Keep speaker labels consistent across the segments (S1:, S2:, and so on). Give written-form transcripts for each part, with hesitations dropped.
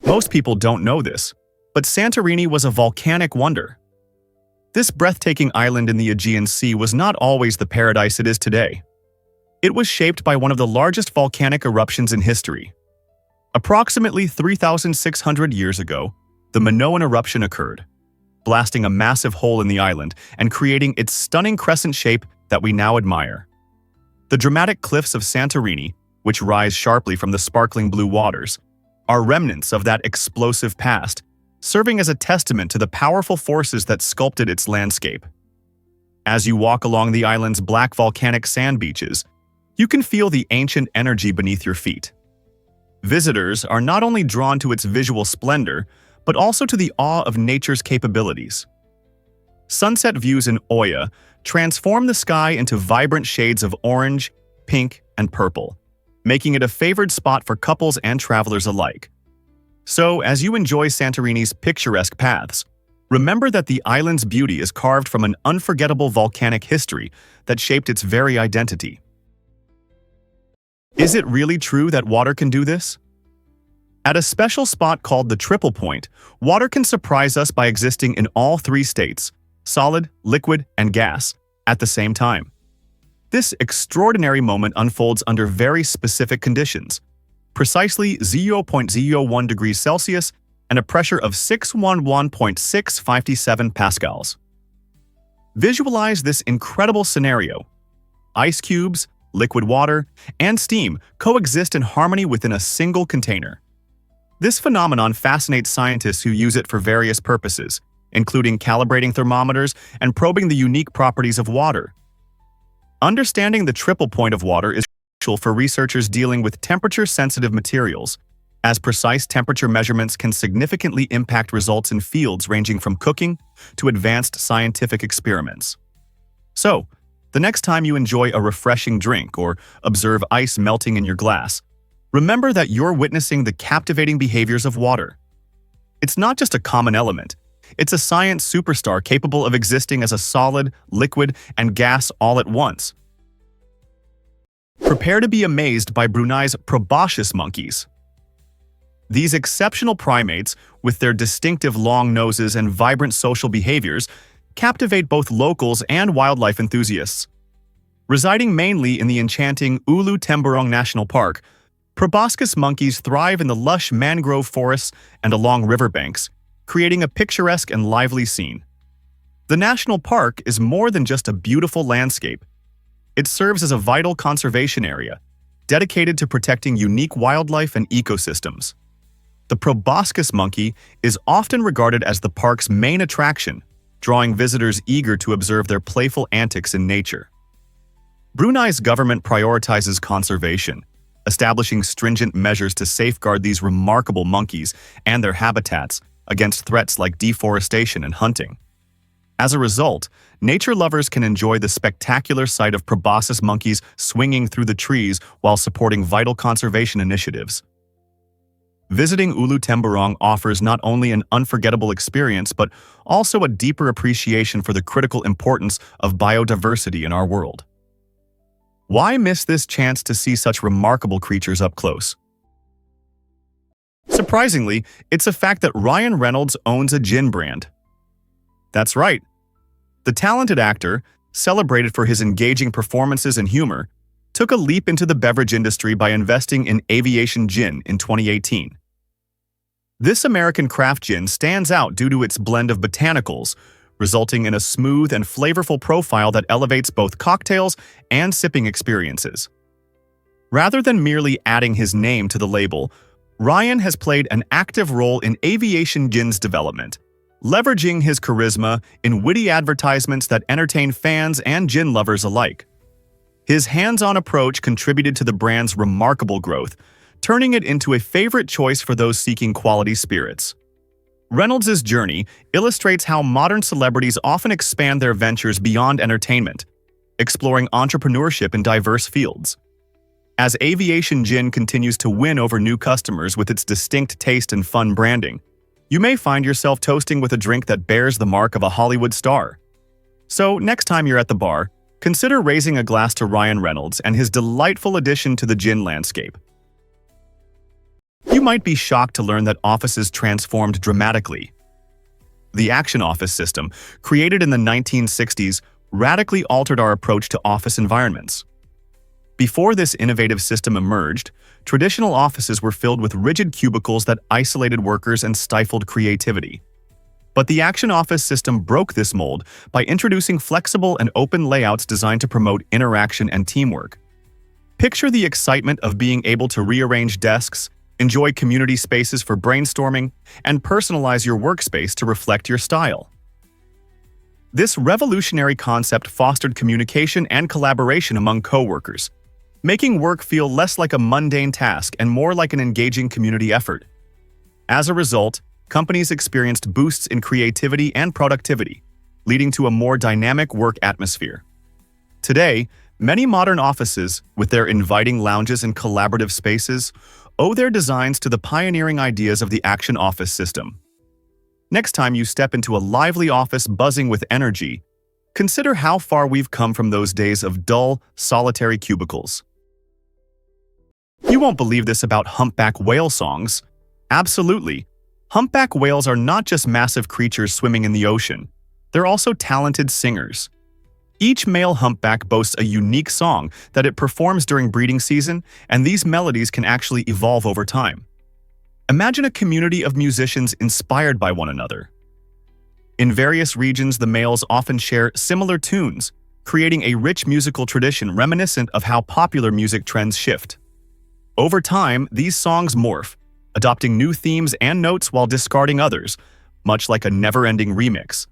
S1: Most people don't know this, but Santorini was a volcanic wonder. This breathtaking island in the Aegean Sea was not always the paradise it is today. It was shaped by one of the largest volcanic eruptions in history. Approximately 3,600 years ago, the Minoan eruption occurred, blasting a massive hole in the island and creating its stunning crescent shape that we now admire. The dramatic cliffs of Santorini, which rise sharply from the sparkling blue waters, are remnants of that explosive past, serving as a testament to the powerful forces that sculpted its landscape. As you walk along the island's black volcanic sand beaches, you can feel the ancient energy beneath your feet. Visitors are not only drawn to its visual splendor, but also to the awe of nature's capabilities. Sunset views in Oya transform the sky into vibrant shades of orange, pink, and purple, making it a favored spot for couples and travelers alike. So, as you enjoy Santorini's picturesque paths, remember that the island's beauty is carved from an unforgettable volcanic history that shaped its very identity. Is it really true that water can do this? At a special spot called the Triple Point, water can surprise us by existing in all three states, solid, liquid, and gas, at the same time. This extraordinary moment unfolds under very specific conditions, precisely 0.01 degrees Celsius and a pressure of 611.657 pascals. Visualize this incredible scenario. Ice cubes, liquid water, and steam coexist in harmony within a single container. This phenomenon fascinates scientists who use it for various purposes, including calibrating thermometers and probing the unique properties of water. Understanding the triple point of water is crucial for researchers dealing with temperature-sensitive materials, as precise temperature measurements can significantly impact results in fields ranging from cooking to advanced scientific experiments. So, the next time you enjoy a refreshing drink or observe ice melting in your glass, remember that you're witnessing the captivating behaviors of water. It's not just a common element. It's a science superstar capable of existing as a solid, liquid, and gas all at once. Prepare to be amazed by Brunei's proboscis monkeys. These exceptional primates, with their distinctive long noses and vibrant social behaviors, captivate both locals and wildlife enthusiasts. Residing mainly in the enchanting Ulu Temburong National Park, proboscis monkeys thrive in the lush mangrove forests and along riverbanks, creating a picturesque and lively scene. The national park is more than just a beautiful landscape. It serves as a vital conservation area, dedicated to protecting unique wildlife and ecosystems. The proboscis monkey is often regarded as the park's main attraction, drawing visitors eager to observe their playful antics in nature. Brunei's government prioritizes conservation, establishing stringent measures to safeguard these remarkable monkeys and their habitats against threats like deforestation and hunting. As a result, nature lovers can enjoy the spectacular sight of proboscis monkeys swinging through the trees while supporting vital conservation initiatives. Visiting Ulu Temburong offers not only an unforgettable experience but also a deeper appreciation for the critical importance of biodiversity in our world. Why miss this chance to see such remarkable creatures up close? Surprisingly, it's a fact that Ryan Reynolds owns a gin brand. That's right. The talented actor, celebrated for his engaging performances and humor, took a leap into the beverage industry by investing in Aviation Gin in 2018. This American craft gin stands out due to its blend of botanicals, resulting in a smooth and flavorful profile that elevates both cocktails and sipping experiences. Rather than merely adding his name to the label, Ryan has played an active role in Aviation Gin's development, leveraging his charisma in witty advertisements that entertain fans and gin lovers alike. His hands-on approach contributed to the brand's remarkable growth, turning it into a favorite choice for those seeking quality spirits. Reynolds' journey illustrates how modern celebrities often expand their ventures beyond entertainment, exploring entrepreneurship in diverse fields. As Aviation Gin continues to win over new customers with its distinct taste and fun branding, you may find yourself toasting with a drink that bears the mark of a Hollywood star. So, next time you're at the bar, consider raising a glass to Ryan Reynolds and his delightful addition to the gin landscape. You might be shocked to learn that offices transformed dramatically. The Action Office system, created in the 1960s, radically altered our approach to office environments. Before this innovative system emerged, traditional offices were filled with rigid cubicles that isolated workers and stifled creativity. But the Action Office system broke this mold by introducing flexible and open layouts designed to promote interaction and teamwork. Picture the excitement of being able to rearrange desks, enjoy community spaces for brainstorming, and personalize your workspace to reflect your style. This revolutionary concept fostered communication and collaboration among coworkers, making work feel less like a mundane task and more like an engaging community effort. As a result, companies experienced boosts in creativity and productivity, leading to a more dynamic work atmosphere. Today, many modern offices, with their inviting lounges and collaborative spaces, owe their designs to the pioneering ideas of the Action Office system. Next time you step into a lively office buzzing with energy, consider how far we've come from those days of dull, solitary cubicles. You won't believe this about humpback whale songs. Absolutely. Humpback whales are not just massive creatures swimming in the ocean. They're also talented singers. Each male humpback boasts a unique song that it performs during breeding season, and these melodies can actually evolve over time. Imagine a community of musicians inspired by one another. In various regions, the males often share similar tunes, creating a rich musical tradition reminiscent of how popular music trends shift. Over time, these songs morph, adopting new themes and notes while discarding others, much like a never-ending remix.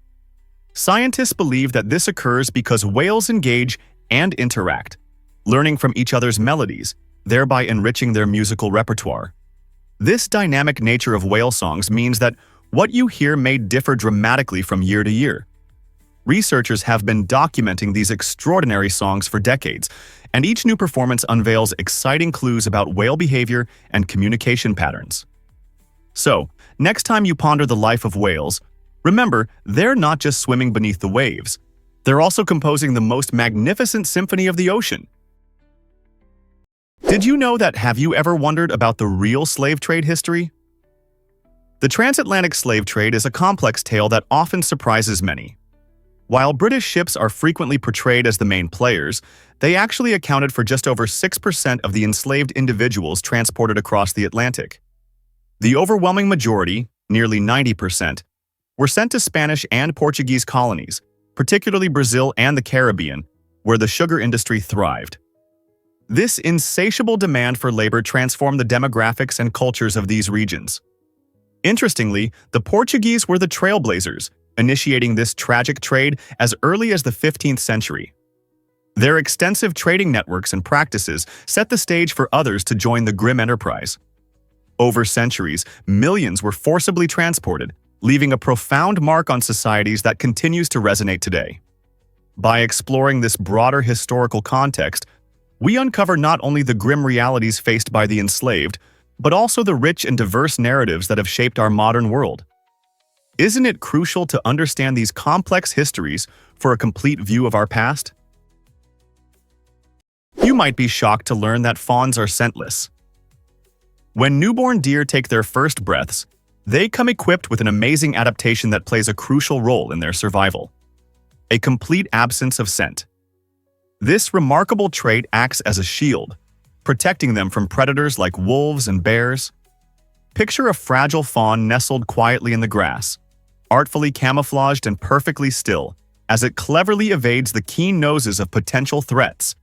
S1: Scientists believe that this occurs because whales engage and interact, learning from each other's melodies, thereby enriching their musical repertoire. This dynamic nature of whale songs means that what you hear may differ dramatically from year to year. Researchers have been documenting these extraordinary songs for decades, and each new performance unveils exciting clues about whale behavior and communication patterns. So, next time you ponder the life of whales, remember, they're not just swimming beneath the waves. They're also composing the most magnificent symphony of the ocean. Did you know that? Have you ever wondered about the real slave trade history? The transatlantic slave trade is a complex tale that often surprises many. While British ships are frequently portrayed as the main players, they actually accounted for just over 6% of the enslaved individuals transported across the Atlantic. The overwhelming majority, nearly 90%, were sent to Spanish and Portuguese colonies, particularly Brazil and the Caribbean, where the sugar industry thrived. This insatiable demand for labor transformed the demographics and cultures of these regions. Interestingly, the Portuguese were the trailblazers, initiating this tragic trade as early as the 15th century. Their extensive trading networks and practices set the stage for others to join the grim enterprise. Over centuries, millions were forcibly transported, leaving a profound mark on societies that continues to resonate today. By exploring this broader historical context, we uncover not only the grim realities faced by the enslaved, but also the rich and diverse narratives that have shaped our modern world. Isn't it crucial to understand these complex histories for a complete view of our past? You might be shocked to learn that fawns are scentless. When newborn deer take their first breaths, they come equipped with an amazing adaptation that plays a crucial role in their survival: a complete absence of scent. This remarkable trait acts as a shield, protecting them from predators like wolves and bears. Picture a fragile fawn nestled quietly in the grass, artfully camouflaged and perfectly still, as it cleverly evades the keen noses of potential threats.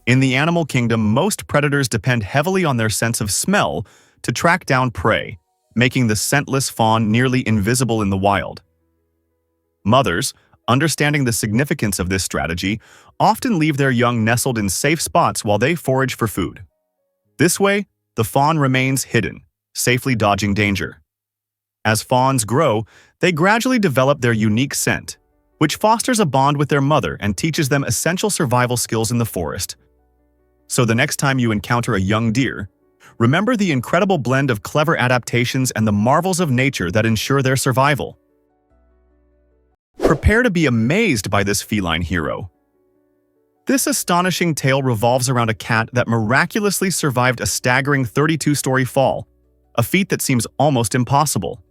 S1: In the animal kingdom, most predators depend heavily on their sense of smell to track down prey, making the scentless fawn nearly invisible in the wild. Mothers, understanding the significance of this strategy, often leave their young nestled in safe spots while they forage for food. This way, the fawn remains hidden, safely dodging danger. As fawns grow, they gradually develop their unique scent, which fosters a bond with their mother and teaches them essential survival skills in the forest. So the next time you encounter a young deer, remember the incredible blend of clever adaptations and the marvels of nature that ensure their survival. Prepare to be amazed by this feline hero. This astonishing tale revolves around a cat that miraculously survived a staggering 32-story fall, a feat that seems almost impossible.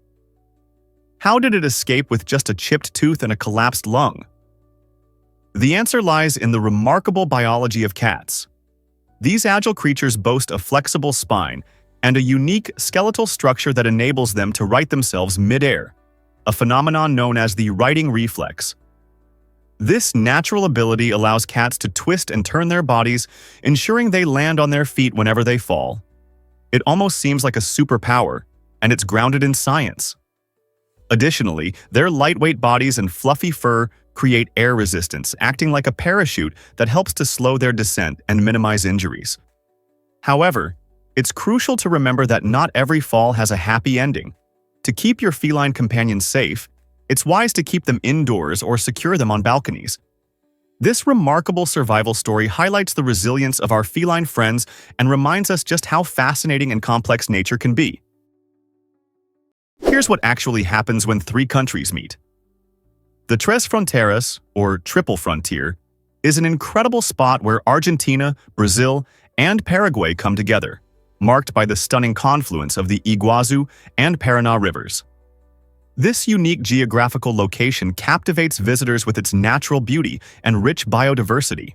S1: How did it escape with just a chipped tooth and a collapsed lung? The answer lies in the remarkable biology of cats. These agile creatures boast a flexible spine and a unique skeletal structure that enables them to right themselves mid-air, a phenomenon known as the righting reflex. This natural ability allows cats to twist and turn their bodies, ensuring they land on their feet whenever they fall. It almost seems like a superpower, and it's grounded in science. Additionally, their lightweight bodies and fluffy fur create air resistance, acting like a parachute that helps to slow their descent and minimize injuries. However, it's crucial to remember that not every fall has a happy ending. To keep your feline companions safe, it's wise to keep them indoors or secure them on balconies. This remarkable survival story highlights the resilience of our feline friends and reminds us just how fascinating and complex nature can be. Here's what actually happens when three countries meet. The Tres Fronteras, or Triple Frontier, is an incredible spot where Argentina, Brazil, and Paraguay come together, marked by the stunning confluence of the Iguazu and Paraná rivers. This unique geographical location captivates visitors with its natural beauty and rich biodiversity.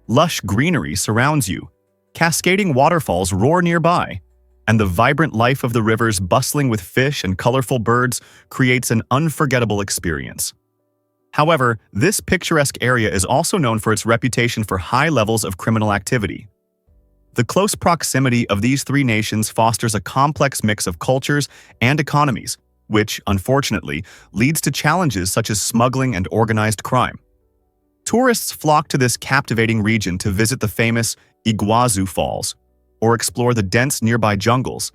S1: Lush greenery surrounds you, cascading waterfalls roar nearby, and the vibrant life of the rivers bustling with fish and colorful birds creates an unforgettable experience. However, this picturesque area is also known for its reputation for high levels of criminal activity. The close proximity of these three nations fosters a complex mix of cultures and economies, which, unfortunately, leads to challenges such as smuggling and organized crime. Tourists flock to this captivating region to visit the famous Iguazu Falls or explore the dense nearby jungles,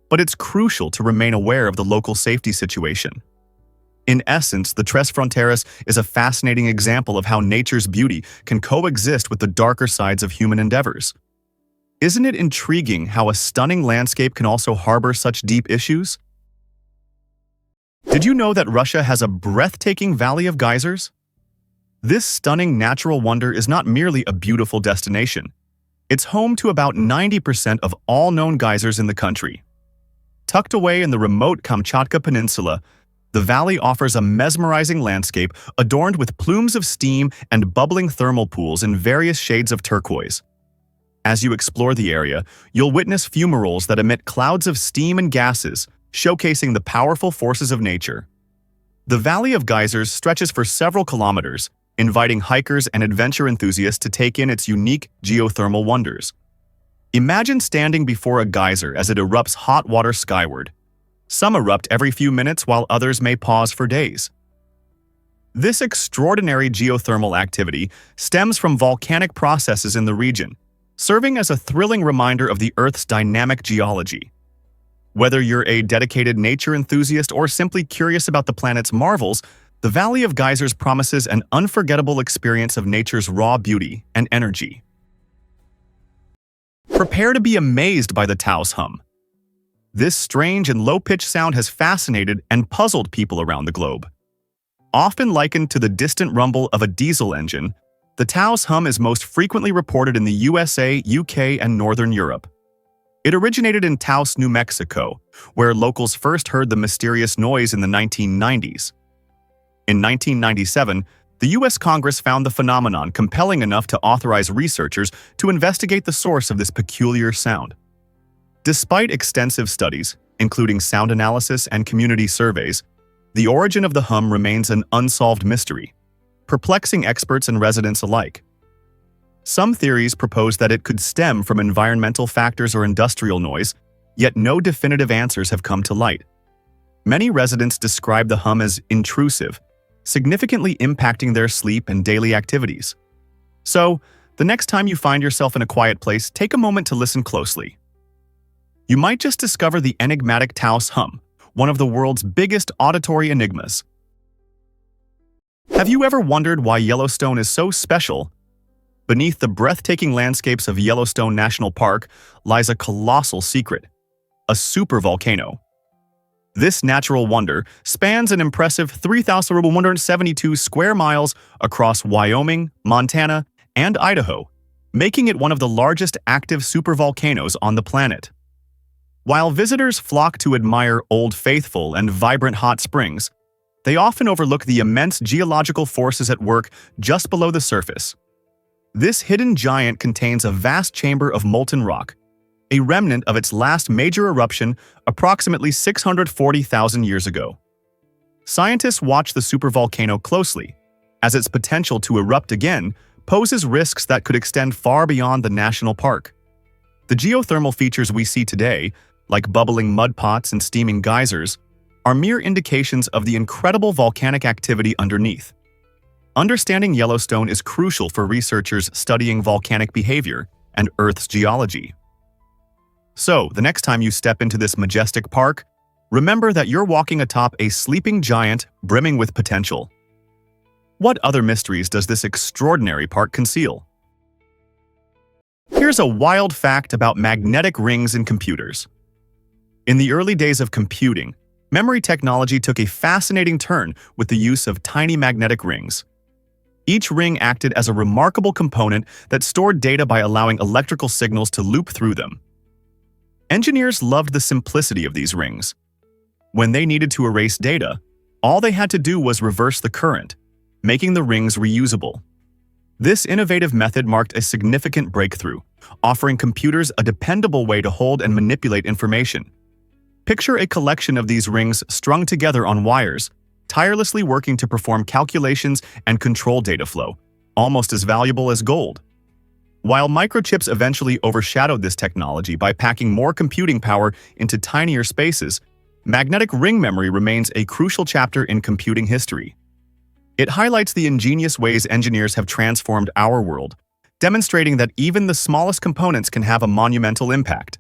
S1: but it's crucial to remain aware of the local safety situation. In essence, the Tres Fronteras is a fascinating example of how nature's beauty can coexist with the darker sides of human endeavors. Isn't it intriguing how a stunning landscape can also harbor such deep issues? Did you know that Russia has a breathtaking valley of geysers? This stunning natural wonder is not merely a beautiful destination. It's home to about 90% of all known geysers in the country. Tucked away in the remote Kamchatka Peninsula, the valley offers a mesmerizing landscape adorned with plumes of steam and bubbling thermal pools in various shades of turquoise. As you explore the area, you'll witness fumaroles that emit clouds of steam and gases, showcasing the powerful forces of nature. The Valley of Geysers stretches for several kilometers, inviting hikers and adventure enthusiasts to take in its unique geothermal wonders. Imagine standing before a geyser as it erupts hot water skyward. Some erupt every few minutes while others may pause for days. This extraordinary geothermal activity stems from volcanic processes in the region, serving as a thrilling reminder of the Earth's dynamic geology. Whether you're a dedicated nature enthusiast or simply curious about the planet's marvels, the Valley of Geysers promises an unforgettable experience of nature's raw beauty and energy. Prepare to be amazed by the Taos hum. This strange and low-pitched sound has fascinated and puzzled people around the globe. Often likened to the distant rumble of a diesel engine, the Taos hum is most frequently reported in the USA, UK, and Northern Europe. It originated in Taos, New Mexico, where locals first heard the mysterious noise in the 1990s. In 1997, the U.S. Congress found the phenomenon compelling enough to authorize researchers to investigate the source of this peculiar sound. Despite extensive studies, including sound analysis and community surveys, the origin of the hum remains an unsolved mystery, perplexing experts and residents alike. Some theories propose that it could stem from environmental factors or industrial noise, yet no definitive answers have come to light. Many residents describe the hum as intrusive, significantly impacting their sleep and daily activities. So, the next time you find yourself in a quiet place, take a moment to listen closely. You might just discover the enigmatic Taos hum, one of the world's biggest auditory enigmas. Have you ever wondered why Yellowstone is so special? Beneath the breathtaking landscapes of Yellowstone National Park lies a colossal secret: a supervolcano. This natural wonder spans an impressive 3,172 square miles across Wyoming, Montana, and Idaho, making it one of the largest active supervolcanoes on the planet. While visitors flock to admire Old Faithful and vibrant hot springs, they often overlook the immense geological forces at work just below the surface. This hidden giant contains a vast chamber of molten rock, a remnant of its last major eruption approximately 640,000 years ago. Scientists watch the supervolcano closely, as its potential to erupt again poses risks that could extend far beyond the national park. The geothermal features we see today, like bubbling mud pots and steaming geysers, are mere indications of the incredible volcanic activity underneath. Understanding Yellowstone is crucial for researchers studying volcanic behavior and Earth's geology. So, the next time you step into this majestic park, remember that you're walking atop a sleeping giant brimming with potential. What other mysteries does this extraordinary park conceal? Here's a wild fact about magnetic rings in computers. In the early days of computing, memory technology took a fascinating turn with the use of tiny magnetic rings. Each ring acted as a remarkable component that stored data by allowing electrical signals to loop through them. Engineers loved the simplicity of these rings. When they needed to erase data, all they had to do was reverse the current, making the rings reusable. This innovative method marked a significant breakthrough, offering computers a dependable way to hold and manipulate information. Picture a collection of these rings strung together on wires, tirelessly working to perform calculations and control data flow, almost as valuable as gold. While microchips eventually overshadowed this technology by packing more computing power into tinier spaces, magnetic ring memory remains a crucial chapter in computing history. It highlights the ingenious ways engineers have transformed our world, demonstrating that even the smallest components can have a monumental impact.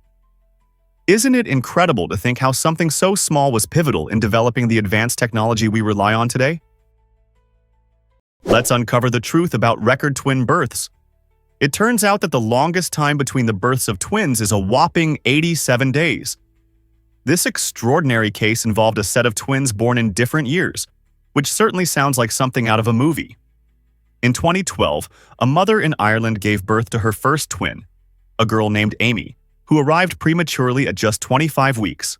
S1: Isn't it incredible to think how something so small was pivotal in developing the advanced technology we rely on today? Let's uncover the truth about record twin births. It turns out that the longest time between the births of twins is a whopping 87 days. This extraordinary case involved a set of twins born in different years, which certainly sounds like something out of a movie. In 2012, a mother in Ireland gave birth to her first twin, a girl named Amy, who arrived prematurely at just 25 weeks.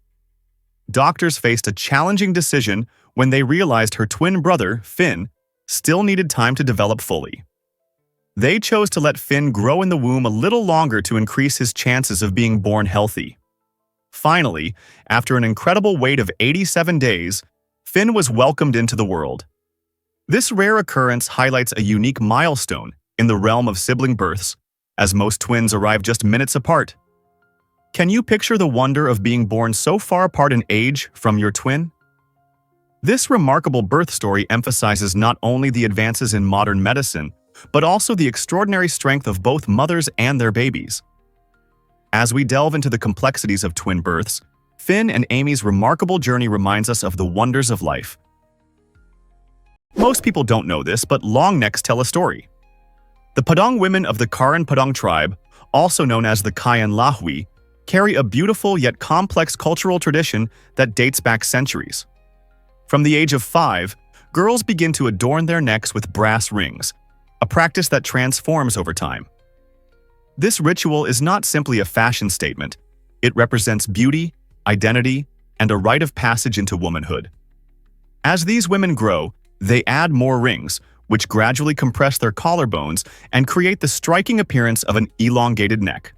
S1: Doctors faced a challenging decision when they realized her twin brother, Finn, still needed time to develop fully. They chose to let Finn grow in the womb a little longer to increase his chances of being born healthy. Finally, after an incredible wait of 87 days, Finn was welcomed into the world. This rare occurrence highlights a unique milestone in the realm of sibling births, as most twins arrive just minutes apart. Can you picture the wonder of being born so far apart in age from your twin? This remarkable birth story emphasizes not only the advances in modern medicine, but also the extraordinary strength of both mothers and their babies. As we delve into the complexities of twin births, Finn and Amy's remarkable journey reminds us of the wonders of life. Most people don't know this, but long necks tell a story. The Padang women of the Karen Padang tribe, also known as the Kayan Lahui, carry a beautiful yet complex cultural tradition that dates back centuries. From the age of 5, girls begin to adorn their necks with brass rings, a practice that transforms over time. This ritual is not simply a fashion statement. It represents beauty, identity, and a rite of passage into womanhood. As these women grow, they add more rings, which gradually compress their collarbones and create the striking appearance of an elongated neck.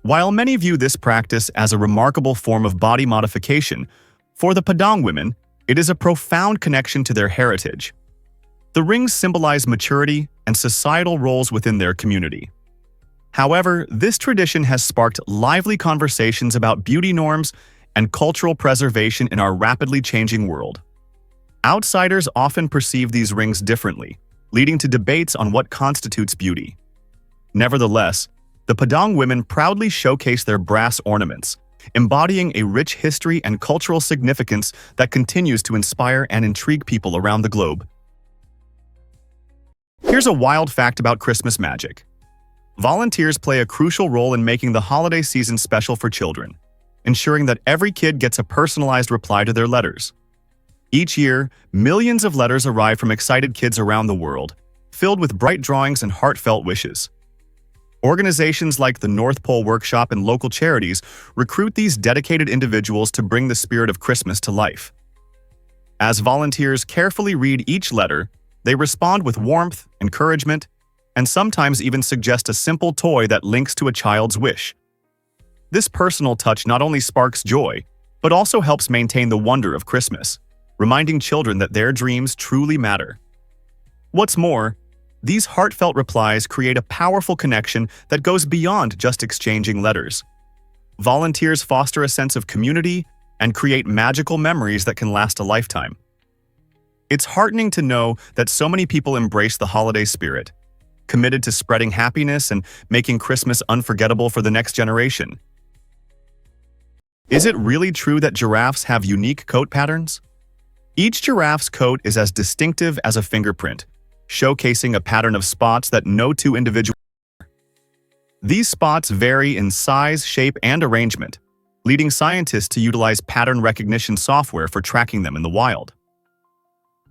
S1: While many view this practice as a remarkable form of body modification, for the Padang women, it is a profound connection to their heritage. The rings symbolize maturity and societal roles within their community. However, this tradition has sparked lively conversations about beauty norms and cultural preservation in our rapidly changing world. Outsiders often perceive these rings differently, leading to debates on what constitutes beauty. Nevertheless, the Padang women proudly showcase their brass ornaments, embodying a rich history and cultural significance that continues to inspire and intrigue people around the globe. Here's a wild fact about Christmas magic. Volunteers play a crucial role in making the holiday season special for children, ensuring that every kid gets a personalized reply to their letters. Each year, millions of letters arrive from excited kids around the world, filled with bright drawings and heartfelt wishes. Organizations like the North Pole Workshop and local charities recruit these dedicated individuals to bring the spirit of Christmas to life. As volunteers carefully read each letter, they respond with warmth, encouragement, and sometimes even suggest a simple toy that links to a child's wish. This personal touch not only sparks joy, but also helps maintain the wonder of Christmas, reminding children that their dreams truly matter. What's more, these heartfelt replies create a powerful connection that goes beyond just exchanging letters. Volunteers foster a sense of community and create magical memories that can last a lifetime. It's heartening to know that so many people embrace the holiday spirit, committed to spreading happiness and making Christmas unforgettable for the next generation. Is it really true that giraffes have unique coat patterns? Each giraffe's coat is as distinctive as a fingerprint, showcasing a pattern of spots that no two individuals share. These spots vary in size, shape, and arrangement, leading scientists to utilize pattern recognition software for tracking them in the wild.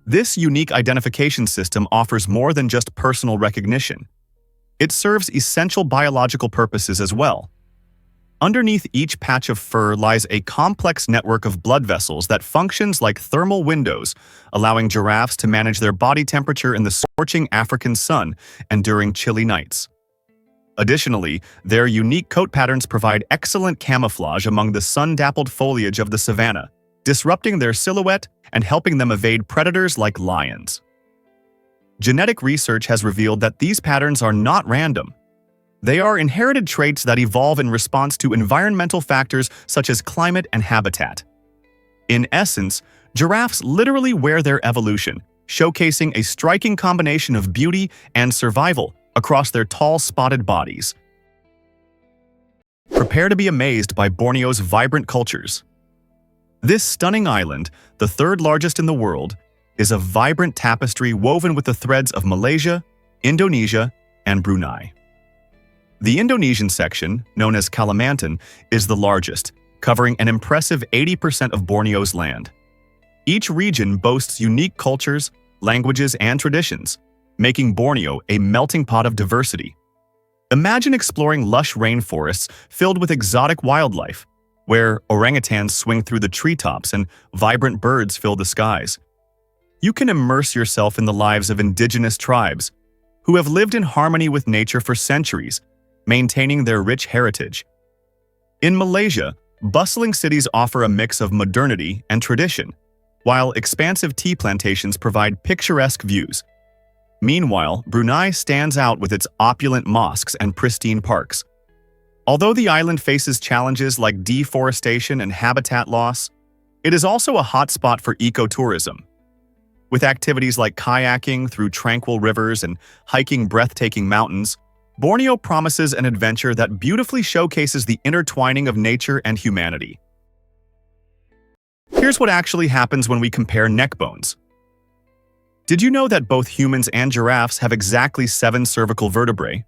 S1: This unique identification system offers more than just personal recognition. It serves essential biological purposes as well. Underneath each patch of fur lies a complex network of blood vessels that functions like thermal windows, allowing giraffes to manage their body temperature in the scorching African sun and during chilly nights. Additionally, their unique coat patterns provide excellent camouflage among the sun-dappled foliage of the savanna, disrupting their silhouette and helping them evade predators like lions. Genetic research has revealed that these patterns are not random. They are inherited traits that evolve in response to environmental factors such as climate and habitat. In essence, giraffes literally wear their evolution, showcasing a striking combination of beauty and survival across their tall, spotted bodies. Prepare to be amazed by Borneo's vibrant cultures. This stunning island, the third largest in the world, is a vibrant tapestry woven with the threads of Malaysia, Indonesia, and Brunei. The Indonesian section, known as Kalimantan, is the largest, covering an impressive 80% of Borneo's land. Each region boasts unique cultures, languages, and traditions, making Borneo a melting pot of diversity. Imagine exploring lush rainforests filled with exotic wildlife, where orangutans swing through the treetops and vibrant birds fill the skies. You can immerse yourself in the lives of indigenous tribes, who have lived in harmony with nature for centuries, maintaining their rich heritage. In Malaysia, bustling cities offer a mix of modernity and tradition, while expansive tea plantations provide picturesque views. Meanwhile, Brunei stands out with its opulent mosques and pristine parks. Although the island faces challenges like deforestation and habitat loss, it is also a hotspot for ecotourism. With activities like kayaking through tranquil rivers and hiking breathtaking mountains, Borneo promises an adventure that beautifully showcases the intertwining of nature and humanity. Here's what actually happens when we compare neck bones. Did you know that both humans and giraffes have exactly 7 cervical vertebrae?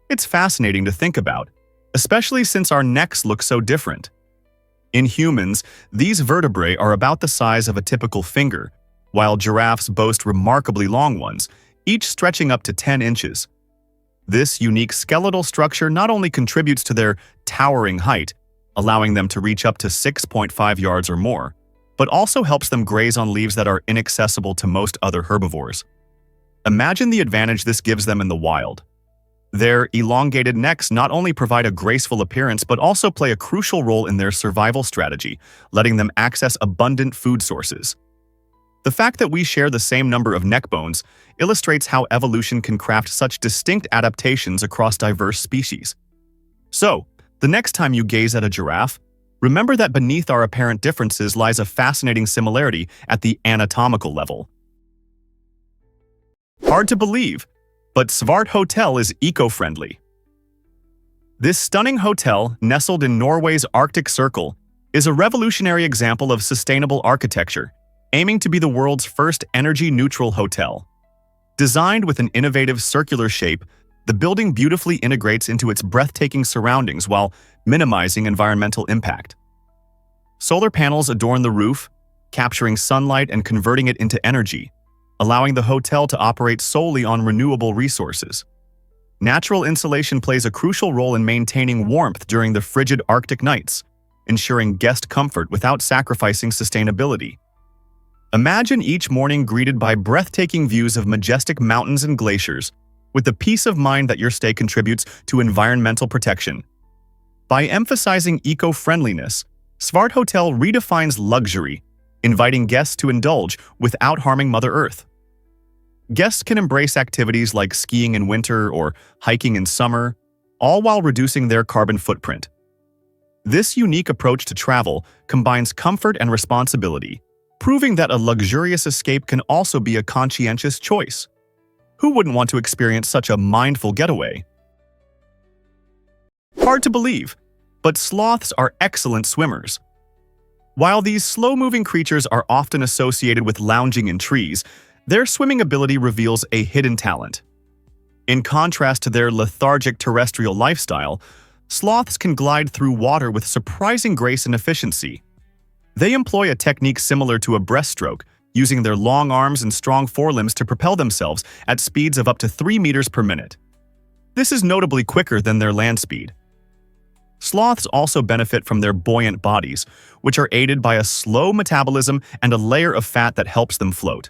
S1: It's fascinating to think about, especially since our necks look so different. In humans, these vertebrae are about the size of a typical finger, while giraffes boast remarkably long ones, each stretching up to 10 inches. This unique skeletal structure not only contributes to their towering height, allowing them to reach up to 6.5 yards or more, but also helps them graze on leaves that are inaccessible to most other herbivores. Imagine the advantage this gives them in the wild. Their elongated necks not only provide a graceful appearance but also play a crucial role in their survival strategy, letting them access abundant food sources. The fact that we share the same number of neck bones illustrates how evolution can craft such distinct adaptations across diverse species. So, the next time you gaze at a giraffe, remember that beneath our apparent differences lies a fascinating similarity at the anatomical level. Hard to believe, but Svart Hotel is eco-friendly. This stunning hotel, nestled in Norway's Arctic Circle, is a revolutionary example of sustainable architecture, aiming to be the world's first energy-neutral hotel. Designed with an innovative circular shape, the building beautifully integrates into its breathtaking surroundings while minimizing environmental impact. Solar panels adorn the roof, capturing sunlight and converting it into energy, allowing the hotel to operate solely on renewable resources. Natural insulation plays a crucial role in maintaining warmth during the frigid Arctic nights, ensuring guest comfort without sacrificing sustainability. Imagine each morning greeted by breathtaking views of majestic mountains and glaciers, with the peace of mind that your stay contributes to environmental protection. By emphasizing eco-friendliness, Svart Hotel redefines luxury, inviting guests to indulge without harming Mother Earth. Guests can embrace activities like skiing in winter or hiking in summer, all while reducing their carbon footprint. This unique approach to travel combines comfort and responsibility, proving that a luxurious escape can also be a conscientious choice. Who wouldn't want to experience such a mindful getaway? Hard to believe, but sloths are excellent swimmers. While these slow-moving creatures are often associated with lounging in trees, their swimming ability reveals a hidden talent. In contrast to their lethargic terrestrial lifestyle, sloths can glide through water with surprising grace and efficiency. They employ a technique similar to a breaststroke, using their long arms and strong forelimbs to propel themselves at speeds of up to 3 meters per minute. This is notably quicker than their land speed. Sloths also benefit from their buoyant bodies, which are aided by a slow metabolism and a layer of fat that helps them float.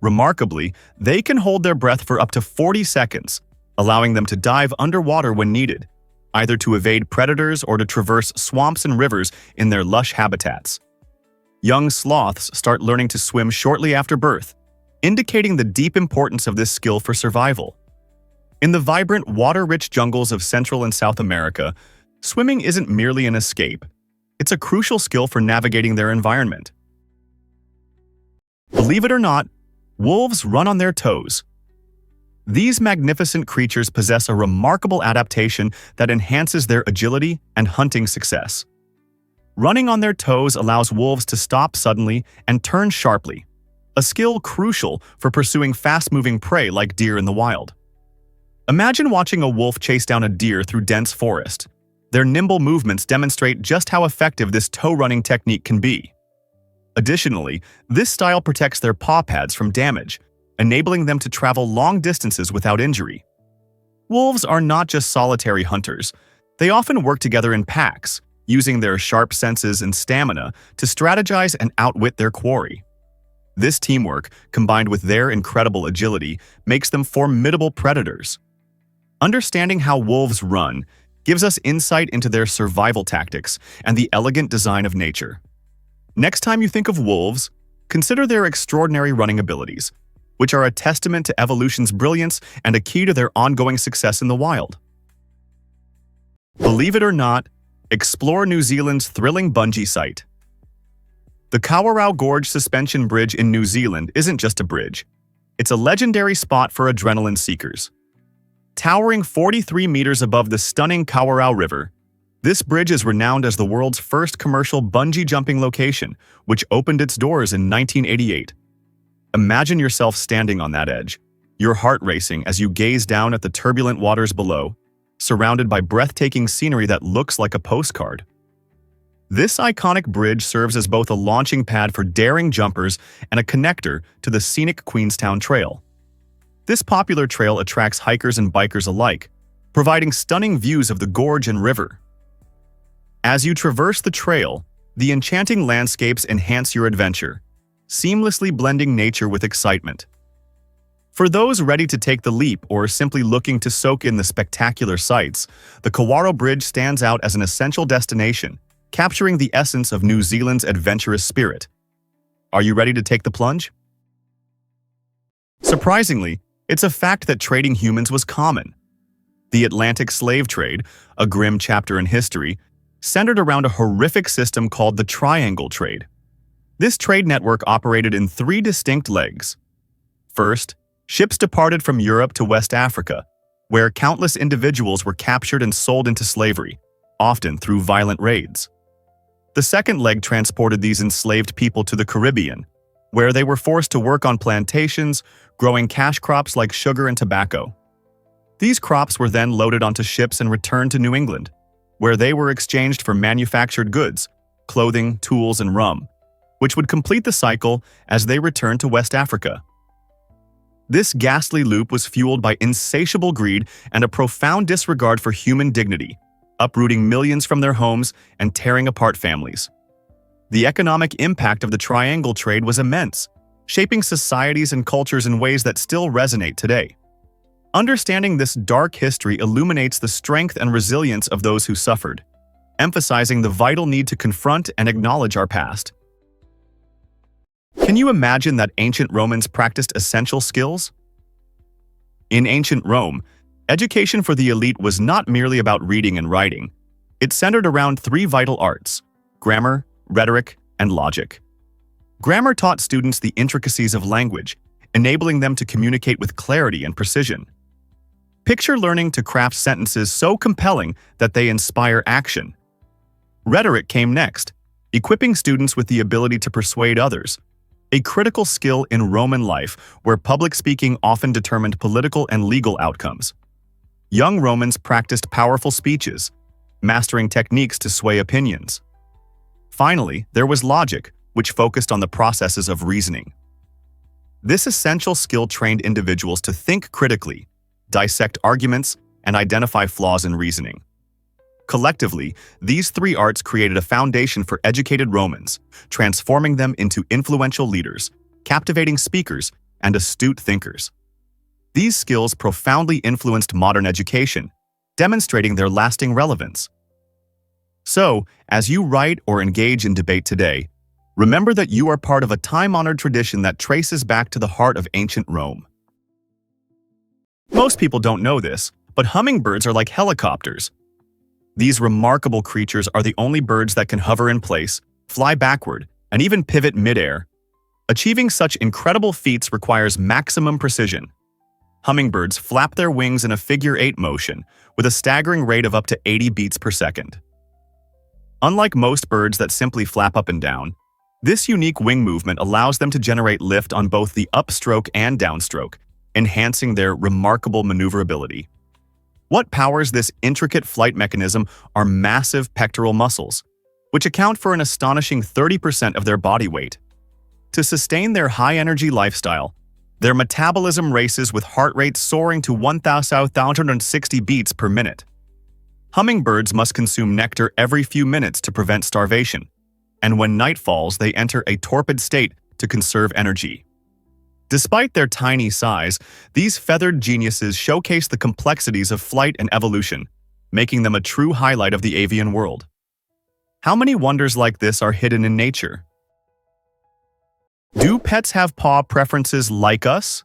S1: Remarkably, they can hold their breath for up to 40 seconds, allowing them to dive underwater when needed, either to evade predators or to traverse swamps and rivers in their lush habitats. Young sloths start learning to swim shortly after birth, indicating the deep importance of this skill for survival. In the vibrant, water-rich jungles of Central and South America, swimming isn't merely an escape. It's a crucial skill for navigating their environment. Believe it or not, wolves run on their toes. These magnificent creatures possess a remarkable adaptation that enhances their agility and hunting success. Running on their toes allows wolves to stop suddenly and turn sharply, a skill crucial for pursuing fast-moving prey like deer in the wild. Imagine watching a wolf chase down a deer through dense forest. Their nimble movements demonstrate just how effective this toe-running technique can be. Additionally, this style protects their paw pads from damage, enabling them to travel long distances without injury. Wolves are not just solitary hunters. They often work together in packs, using their sharp senses and stamina to strategize and outwit their quarry. This teamwork, combined with their incredible agility, makes them formidable predators. Understanding how wolves run gives us insight into their survival tactics and the elegant design of nature. Next time you think of wolves, consider their extraordinary running abilities, which are a testament to evolution's brilliance and a key to their ongoing success in the wild. Believe it or not, explore New Zealand's thrilling bungee site. The Kawarau Gorge Suspension Bridge in New Zealand isn't just a bridge. It's a legendary spot for adrenaline seekers. Towering 43 meters above the stunning Kawarau River, this bridge is renowned as the world's first commercial bungee jumping location, which opened its doors in 1988. Imagine yourself standing on that edge, your heart racing as you gaze down at the turbulent waters below, surrounded by breathtaking scenery that looks like a postcard. This iconic bridge serves as both a launching pad for daring jumpers and a connector to the scenic Queenstown Trail. This popular trail attracts hikers and bikers alike, providing stunning views of the gorge and river. As you traverse the trail, the enchanting landscapes enhance your adventure, seamlessly blending nature with excitement. For those ready to take the leap or simply looking to soak in the spectacular sights, the Kawarau Bridge stands out as an essential destination, capturing the essence of New Zealand's adventurous spirit. Are you ready to take the plunge? Surprisingly, it's a fact that trading humans was common. The Atlantic slave trade, a grim chapter in history, centered around a horrific system called the Triangle Trade. This trade network operated in 3 distinct legs. First, ships departed from Europe to West Africa, where countless individuals were captured and sold into slavery, often through violent raids. The second leg transported these enslaved people to the Caribbean, where they were forced to work on plantations, growing cash crops like sugar and tobacco. These crops were then loaded onto ships and returned to New England, where they were exchanged for manufactured goods, clothing, tools, and rum, which would complete the cycle as they returned to West Africa. This ghastly loop was fueled by insatiable greed and a profound disregard for human dignity, uprooting millions from their homes and tearing apart families. The economic impact of the triangle trade was immense, shaping societies and cultures in ways that still resonate today. Understanding this dark history illuminates the strength and resilience of those who suffered, emphasizing the vital need to confront and acknowledge our past. Can you imagine that ancient Romans practiced essential skills? In ancient Rome, education for the elite was not merely about reading and writing. It centered around three vital arts: grammar, rhetoric, and logic. Grammar taught students the intricacies of language, enabling them to communicate with clarity and precision. Picture learning to craft sentences so compelling that they inspire action. Rhetoric came next, equipping students with the ability to persuade others, a critical skill in Roman life where public speaking often determined political and legal outcomes. Young Romans practiced powerful speeches, mastering techniques to sway opinions. Finally, there was logic, which focused on the processes of reasoning. This essential skill trained individuals to think critically, dissect arguments, and identify flaws in reasoning. Collectively, these three arts created a foundation for educated Romans, transforming them into influential leaders, captivating speakers, and astute thinkers. These skills profoundly influenced modern education, demonstrating their lasting relevance. So, as you write or engage in debate today, remember that you are part of a time-honored tradition that traces back to the heart of ancient Rome. Most people don't know this, but hummingbirds are like helicopters. These remarkable creatures are the only birds that can hover in place, fly backward, and even pivot midair. Achieving such incredible feats requires maximum precision. Hummingbirds flap their wings in a figure-8 motion, with a staggering rate of up to 80 beats per second. Unlike most birds that simply flap up and down, this unique wing movement allows them to generate lift on both the upstroke and downstroke, enhancing their remarkable maneuverability. What powers this intricate flight mechanism are massive pectoral muscles, which account for an astonishing 30% of their body weight. To sustain their high-energy lifestyle, their metabolism races with heart rates soaring to 1,060 beats per minute. Hummingbirds must consume nectar every few minutes to prevent starvation, and when night falls, they enter a torpid state to conserve energy. Despite their tiny size, these feathered geniuses showcase the complexities of flight and evolution, making them a true highlight of the avian world. How many wonders like this are hidden in nature? Do pets have paw preferences like us?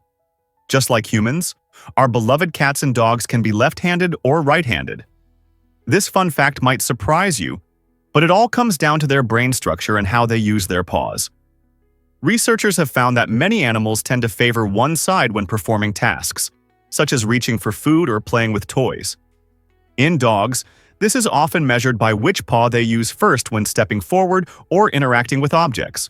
S1: Just like humans, our beloved cats and dogs can be left-handed or right-handed. This fun fact might surprise you, but it all comes down to their brain structure and how they use their paws. Researchers have found that many animals tend to favor one side when performing tasks, such as reaching for food or playing with toys. In dogs, this is often measured by which paw they use first when stepping forward or interacting with objects.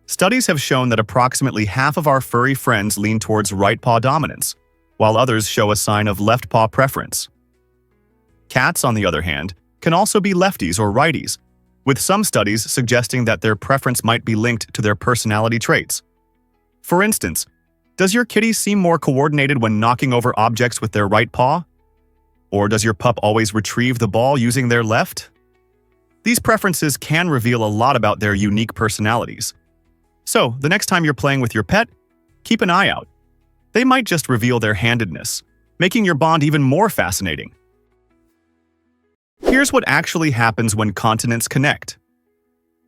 S1: Studies have shown that approximately half of our furry friends lean towards right paw dominance, while others show a sign of left paw preference. Cats, on the other hand, can also be lefties or righties, with some studies suggesting that their preference might be linked to their personality traits. For instance, does your kitty seem more coordinated when knocking over objects with their right paw? Or does your pup always retrieve the ball using their left? These preferences can reveal a lot about their unique personalities. So, the next time you're playing with your pet, keep an eye out. They might just reveal their handedness, making your bond even more fascinating. Here's what actually happens when continents connect.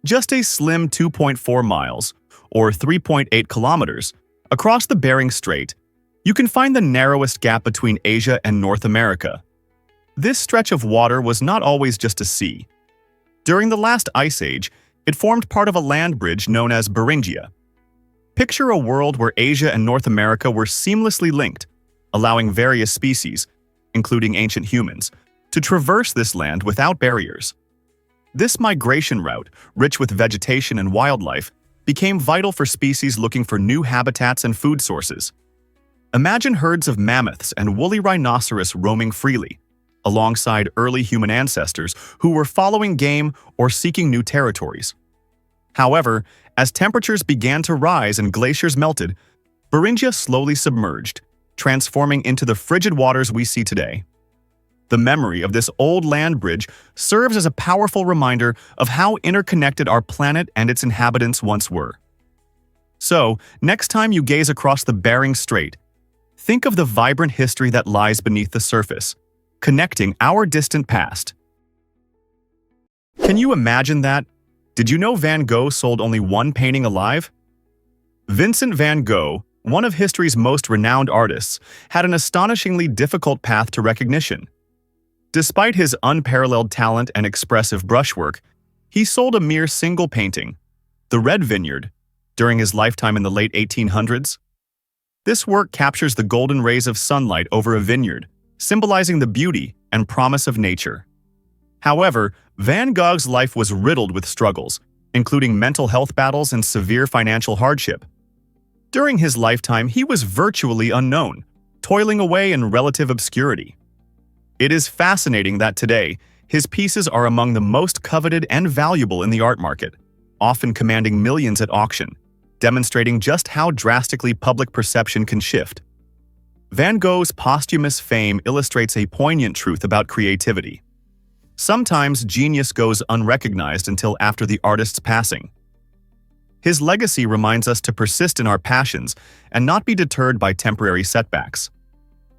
S1: Just a slim 2.4 miles, or 3.8 kilometers, across the Bering Strait, you can find the narrowest gap between Asia and North America. This stretch of water was not always just a sea. During the last ice age, it formed part of a land bridge known as Beringia. Picture a world where Asia and North America were seamlessly linked, allowing various species, including ancient humans, to traverse this land without barriers. This migration route, rich with vegetation and wildlife, became vital for species looking for new habitats and food sources. Imagine herds of mammoths and woolly rhinoceros roaming freely, alongside early human ancestors who were following game or seeking new territories. However, as temperatures began to rise and glaciers melted, Beringia slowly submerged, transforming into the frigid waters we see today. The memory of this old land bridge serves as a powerful reminder of how interconnected our planet and its inhabitants once were. So, next time you gaze across the Bering Strait, think of the vibrant history that lies beneath the surface, connecting our distant past. Can you imagine that? Did you know Van Gogh sold only one painting alive? Vincent van Gogh, one of history's most renowned artists, had an astonishingly difficult path to recognition. Despite his unparalleled talent and expressive brushwork, he sold a mere single painting, The Red Vineyard, during his lifetime in the late 1800s. This work captures the golden rays of sunlight over a vineyard, symbolizing the beauty and promise of nature. However, Van Gogh's life was riddled with struggles, including mental health battles and severe financial hardship. During his lifetime, he was virtually unknown, toiling away in relative obscurity. It is fascinating that today, his pieces are among the most coveted and valuable in the art market, often commanding millions at auction, demonstrating just how drastically public perception can shift. Van Gogh's posthumous fame illustrates a poignant truth about creativity. Sometimes genius goes unrecognized until after the artist's passing. His legacy reminds us to persist in our passions and not be deterred by temporary setbacks.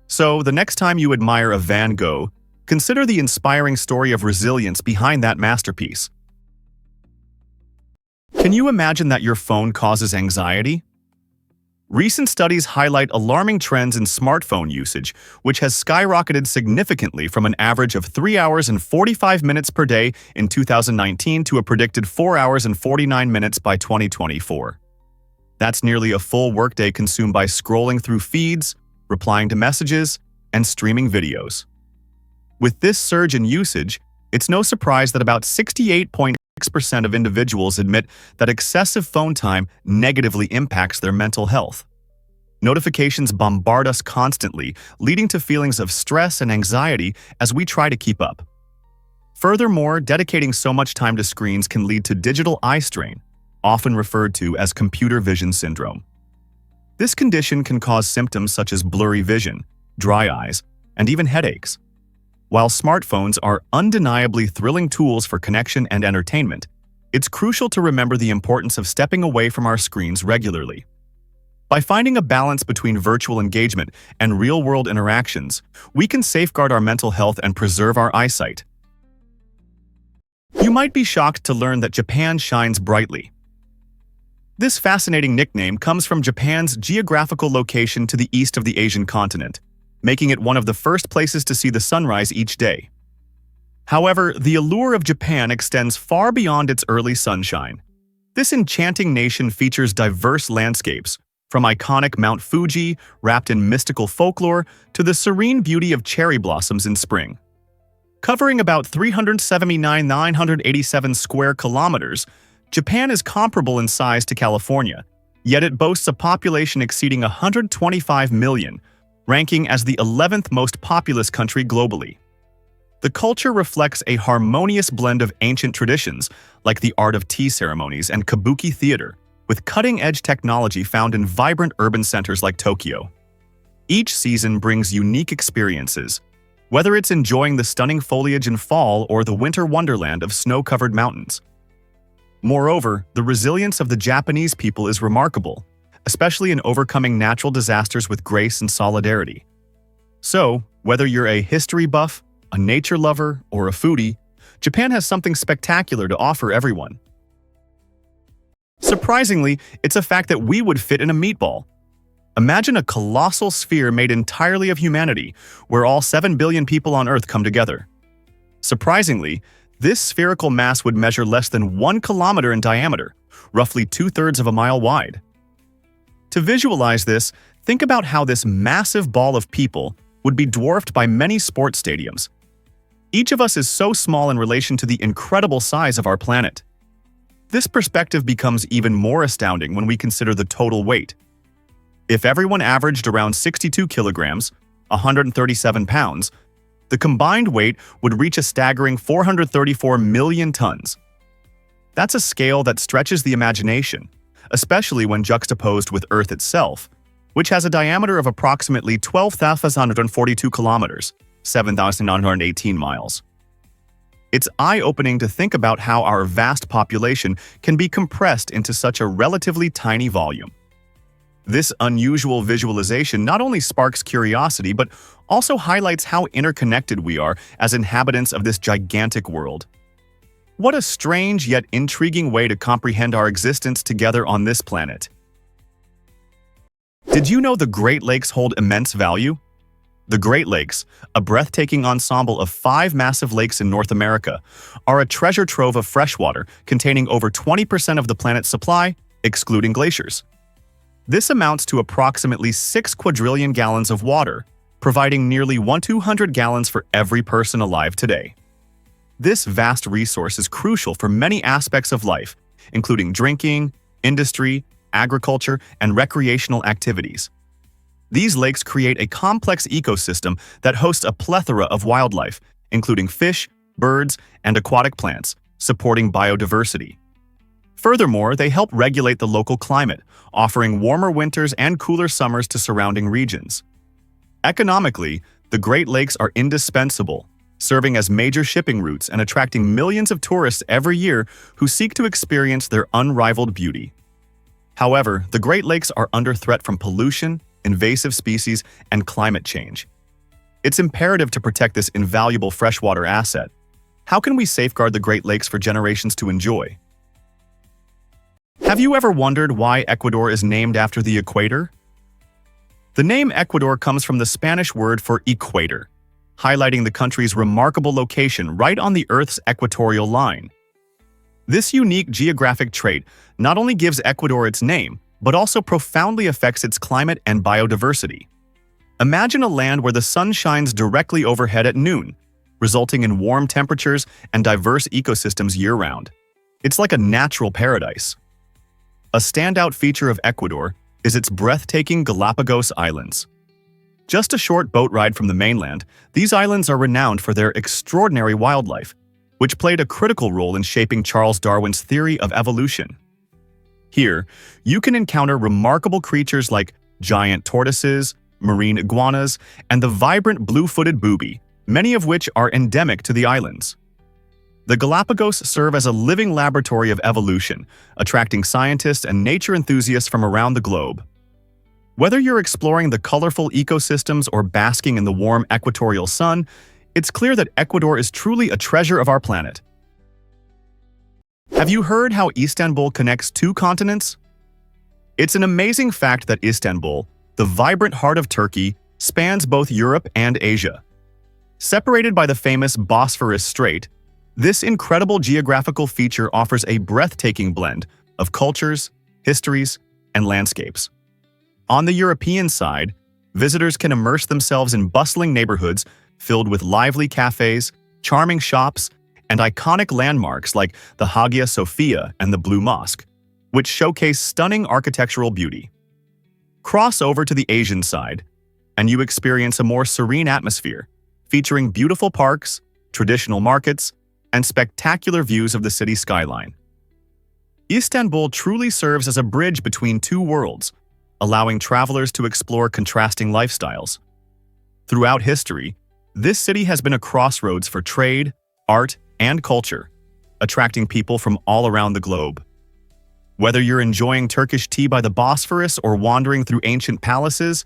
S1: So, the next time you admire a Van Gogh, consider the inspiring story of resilience behind that masterpiece. Can you imagine that your phone causes anxiety? Recent studies highlight alarming trends in smartphone usage, which has skyrocketed significantly from an average of 3 hours and 45 minutes per day in 2019 to a predicted 4 hours and 49 minutes by 2024. That's nearly a full workday consumed by scrolling through feeds, replying to messages, and streaming videos. With this surge in usage, it's no surprise that about 68.6% of individuals admit that excessive phone time negatively impacts their mental health. Notifications bombard us constantly, leading to feelings of stress and anxiety as we try to keep up. Furthermore, dedicating so much time to screens can lead to digital eye strain, often referred to as computer vision syndrome. This condition can cause symptoms such as blurry vision, dry eyes, and even headaches. While smartphones are undeniably thrilling tools for connection and entertainment, it's crucial to remember the importance of stepping away from our screens regularly. By finding a balance between virtual engagement and real-world interactions, we can safeguard our mental health and preserve our eyesight. You might be shocked to learn that Japan shines brightly. This fascinating nickname comes from Japan's geographical location to the east of the Asian continent, making it one of the first places to see the sunrise each day. However, the allure of Japan extends far beyond its early sunshine. This enchanting nation features diverse landscapes, from iconic Mount Fuji, wrapped in mystical folklore, to the serene beauty of cherry blossoms in spring. Covering about 379,987 square kilometers, Japan is comparable in size to California, yet it boasts a population exceeding 125 million, ranking as the 11th most populous country globally. The culture reflects a harmonious blend of ancient traditions, like the art of tea ceremonies and kabuki theater, with cutting-edge technology found in vibrant urban centers like Tokyo. Each season brings unique experiences, whether it's enjoying the stunning foliage in fall or the winter wonderland of snow-covered mountains. Moreover, the resilience of the Japanese people is remarkable, especially in overcoming natural disasters with grace and solidarity. So, whether you're a history buff, a nature lover, or a foodie, Japan has something spectacular to offer everyone. Surprisingly, it's a fact that we would fit in a meatball. Imagine a colossal sphere made entirely of humanity, where all 7 billion people on Earth come together. Surprisingly, this spherical mass would measure less than 1 kilometer in diameter, roughly 2/3 of a mile wide. To visualize this, think about how this massive ball of people would be dwarfed by many sports stadiums. Each of us is so small in relation to the incredible size of our planet. This perspective becomes even more astounding when we consider the total weight. If everyone averaged around 62 kilograms, 137 pounds, the combined weight would reach a staggering 434 million tons. That's a scale that stretches the imagination, especially when juxtaposed with Earth itself, which has a diameter of approximately 12,142 kilometers, 7,918 miles. It's eye-opening to think about how our vast population can be compressed into such a relatively tiny volume. This unusual visualization not only sparks curiosity, but also highlights how interconnected we are as inhabitants of this gigantic world. What a strange yet intriguing way to comprehend our existence together on this planet. Did you know the Great Lakes hold immense value? The Great Lakes, a breathtaking ensemble of 5 massive lakes in North America, are a treasure trove of freshwater containing over 20% of the planet's supply, excluding glaciers. This amounts to approximately 6 quadrillion gallons of water, providing nearly 200 gallons for every person alive today. This vast resource is crucial for many aspects of life, including drinking, industry, agriculture, and recreational activities. These lakes create a complex ecosystem that hosts a plethora of wildlife, including fish, birds, and aquatic plants, supporting biodiversity. Furthermore, they help regulate the local climate, offering warmer winters and cooler summers to surrounding regions. Economically, the Great Lakes are indispensable, serving as major shipping routes and attracting millions of tourists every year who seek to experience their unrivaled beauty. However, the Great Lakes are under threat from pollution, invasive species, and climate change. It's imperative to protect this invaluable freshwater asset. How can we safeguard the Great Lakes for generations to enjoy? Have you ever wondered why Ecuador is named after the equator? The name Ecuador comes from the Spanish word for equator, highlighting the country's remarkable location right on the Earth's equatorial line. This unique geographic trait not only gives Ecuador its name, but also profoundly affects its climate and biodiversity. Imagine a land where the sun shines directly overhead at noon, resulting in warm temperatures and diverse ecosystems year-round. It's like a natural paradise. A standout feature of Ecuador is its breathtaking Galapagos Islands. Just a short boat ride from the mainland, these islands are renowned for their extraordinary wildlife, which played a critical role in shaping Charles Darwin's theory of evolution. Here, you can encounter remarkable creatures like giant tortoises, marine iguanas, and the vibrant blue-footed booby, many of which are endemic to the islands. The Galapagos serve as a living laboratory of evolution, attracting scientists and nature enthusiasts from around the globe. Whether you're exploring the colorful ecosystems or basking in the warm equatorial sun, it's clear that Ecuador is truly a treasure of our planet. Have you heard how Istanbul connects 2 continents? It's an amazing fact that Istanbul, the vibrant heart of Turkey, spans both Europe and Asia. Separated by the famous Bosphorus Strait, this incredible geographical feature offers a breathtaking blend of cultures, histories, and landscapes. On the European side, visitors can immerse themselves in bustling neighborhoods filled with lively cafes, charming shops, and iconic landmarks like the Hagia Sophia and the Blue Mosque, which showcase stunning architectural beauty. Cross over to the Asian side, and you experience a more serene atmosphere, featuring beautiful parks, traditional markets, and spectacular views of the city skyline. Istanbul truly serves as a bridge between 2 worlds, allowing travelers to explore contrasting lifestyles. Throughout history, this city has been a crossroads for trade, art, and culture, attracting people from all around the globe. Whether you're enjoying Turkish tea by the Bosphorus or wandering through ancient palaces,